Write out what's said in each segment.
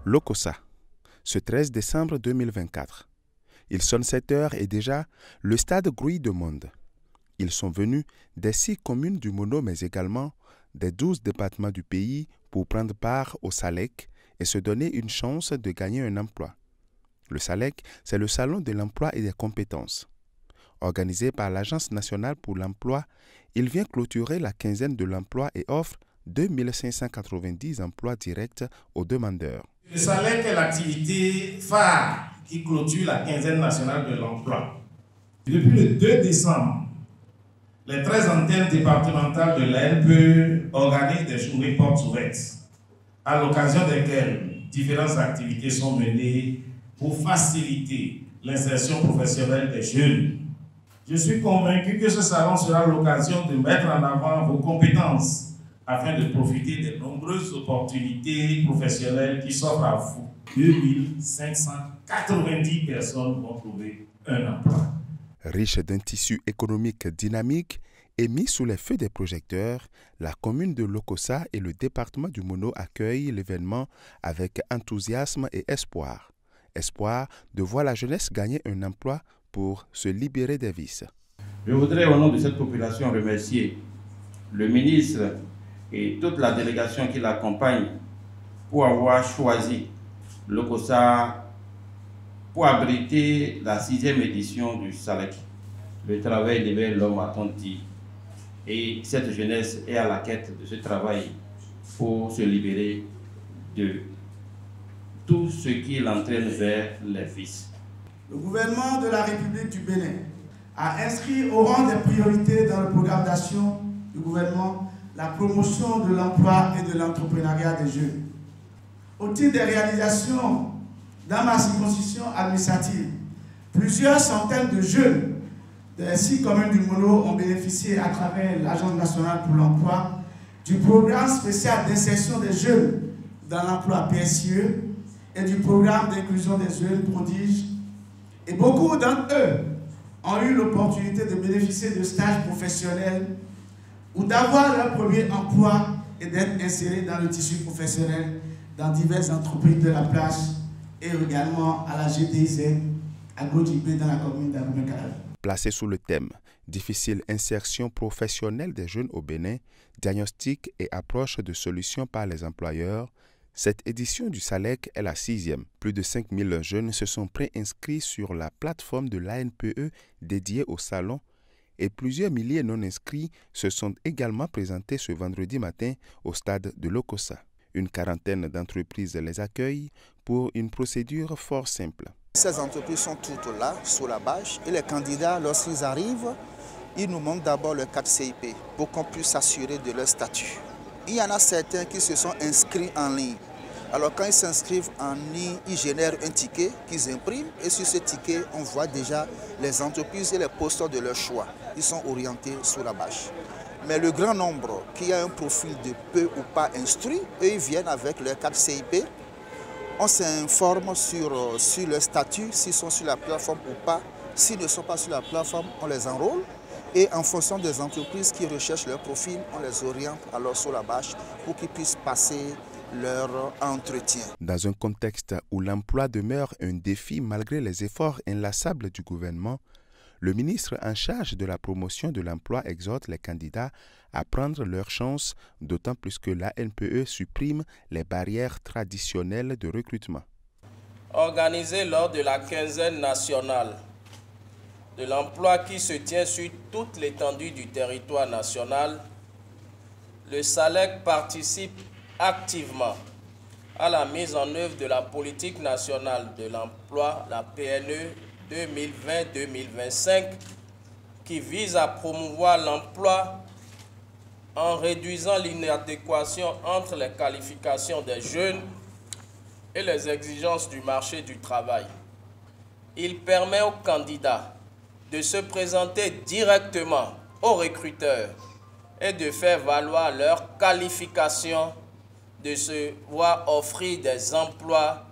Lokossa, ce 13 décembre 2024. Il sonne 7 heures et déjà, le stade grouille de monde. Ils sont venus des 6 communes du Mono, mais également des 12 départements du pays pour prendre part au SALEC et se donner une chance de gagner un emploi. Le SALEC, c'est le Salon de l'emploi et des compétences. Organisé par l'Agence nationale pour l'emploi, il vient clôturer la quinzaine de l'emploi et offre 2590 emplois directs aux demandeurs. Le SALEC est l'activité phare qui clôture la quinzaine nationale de l'emploi. Depuis le 2 décembre, les 13 antennes départementales de l'ANPE organisent des journées portes ouvertes, à l'occasion desquelles différentes activités sont menées pour faciliter l'insertion professionnelle des jeunes. Je suis convaincu que ce salon sera l'occasion de mettre en avant vos compétences afin de profiter des nombreuses opportunités professionnelles qui s'offrent à vous. 2590 personnes vont trouver un emploi. Riche d'un tissu économique dynamique et mis sous les feux des projecteurs, la commune de Lokossa et le département du Mono accueillent l'événement avec enthousiasme et espoir. Espoir de voir la jeunesse gagner un emploi pour se libérer des vices. Je voudrais au nom de cette population remercier le ministre et toute la délégation qui l'accompagne pour avoir choisi Lokossa pour abriter la 6e édition du SALEC. Le travail libère l'homme, a-t-on dit. Et cette jeunesse est à la quête de ce travail pour se libérer de tout ce qui l'entraîne vers les vices. Le gouvernement de la République du Bénin a inscrit au rang des priorités dans le programme d'action du gouvernement la promotion de l'emploi et de l'entrepreneuriat des jeunes. Au titre des réalisations dans ma circonscription administrative, plusieurs centaines de jeunes des 6 communes du Mono ont bénéficié à travers l'Agence nationale pour l'emploi du programme spécial d'insertion des jeunes dans l'emploi PSIE et du programme d'inclusion des jeunes prodiges. Et beaucoup d'entre eux ont eu l'opportunité de bénéficier de stages professionnels ou d'avoir leur premier emploi et d'être insérés dans le tissu professionnel dans diverses entreprises de la place et également à la GTIZ à Godjibé dans la commune d'Aboumé-Calavi. Placé sous le thème « Difficile insertion professionnelle des jeunes au Bénin, diagnostic et approche de solutions par les employeurs », cette édition du SALEC est la 6e. Plus de 5000 jeunes se sont préinscrits sur la plateforme de l'ANPE dédiée au salon et plusieurs milliers non inscrits se sont également présentés ce vendredi matin au stade de Lokossa. Une quarantaine d'entreprises les accueillent pour une procédure fort simple. Ces entreprises sont toutes là, sous la bâche, et les candidats, lorsqu'ils arrivent, ils nous montrent d'abord leur carte CIP pour qu'on puisse s'assurer de leur statut. Il y en a certains qui se sont inscrits en ligne. Alors quand ils s'inscrivent en ligne, ils génèrent un ticket qu'ils impriment et sur ce ticket, on voit déjà les entreprises et les posteurs de leur choix. Ils sont orientés sous la bâche. Mais le grand nombre qui a un profil de peu ou pas instruit, eux ils viennent avec leur carte CIP. On s'informe sur leur statut, s'ils sont sur la plateforme ou pas. S'ils ne sont pas sur la plateforme, on les enrôle. Et en fonction des entreprises qui recherchent leur profil, on les oriente alors sur la bâche pour qu'ils puissent passer leur entretien. Dans un contexte où l'emploi demeure un défi malgré les efforts inlassables du gouvernement, le ministre en charge de la promotion de l'emploi exhorte les candidats à prendre leur chance, d'autant plus que l'ANPE supprime les barrières traditionnelles de recrutement. Organisé lors de la quinzaine nationale de l'emploi qui se tient sur toute l'étendue du territoire national, le SALEC participe activement à la mise en œuvre de la politique nationale de l'emploi, la PNE 2020-2025, qui vise à promouvoir l'emploi en réduisant l'inadéquation entre les qualifications des jeunes et les exigences du marché du travail. Il permet aux candidats de se présenter directement aux recruteurs et de faire valoir leurs qualifications, de se voir offrir des emplois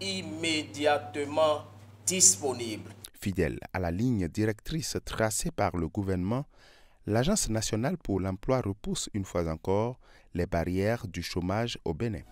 immédiatement disponibles. Fidèle à la ligne directrice tracée par le gouvernement, l'Agence nationale pour l'emploi repousse une fois encore les barrières du chômage au Bénin.